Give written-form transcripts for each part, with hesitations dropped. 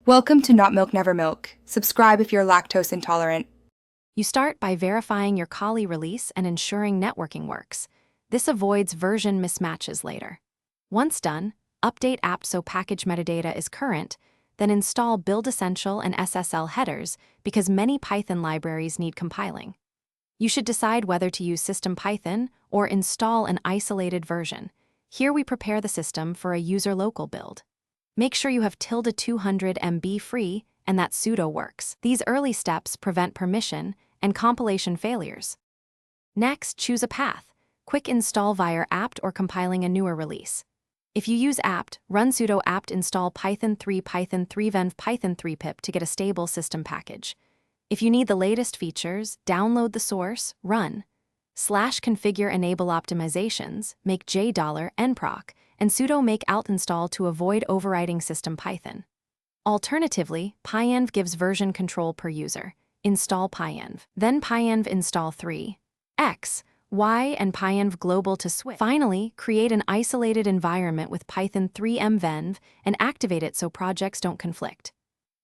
Welcome to Not Milk Never Milk. Subscribe if you're lactose intolerant. You start by verifying your Kali release and ensuring networking works. This avoids version mismatches later. Once done, update apt so package metadata is current, then install Build Essential and SSL headers because many Python libraries need compiling. You should decide whether to use System Python or install an isolated version. Here we prepare the system for a user local build. Make sure you have ~200 MB free and that sudo works. These early steps prevent permission and compilation failures. Next, choose a path. Quick install via apt or compiling a newer release. If you use apt, run sudo apt install python 3 venv python 3 pip to get a stable system package. If you need the latest features, download the source, run /configure enable optimizations, make $nproc, and sudo make alt install to avoid overriding system Python. Alternatively, pyenv gives version control per user. Install pyenv. Then pyenv install 3, x, y, and pyenv global to switch. Finally, create an isolated environment with Python 3 mvenv and activate it so projects don't conflict.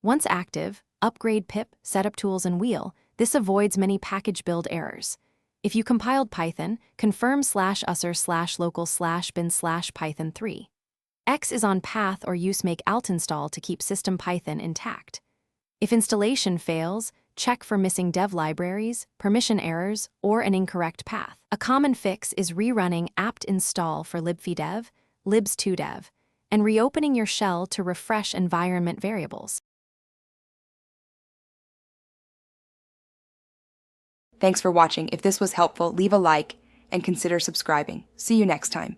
Once active, upgrade pip, setup tools, and wheel. This avoids many package build errors. If you compiled Python, confirm /usr/local/bin/python3. X is on path or use make alt install to keep system Python intact. If installation fails, check for missing dev libraries, permission errors, or an incorrect path. A common fix is rerunning apt install for libfdev, libs2dev, and reopening your shell to refresh environment variables. Thanks for watching. If this was helpful, leave a like and consider subscribing. See you next time.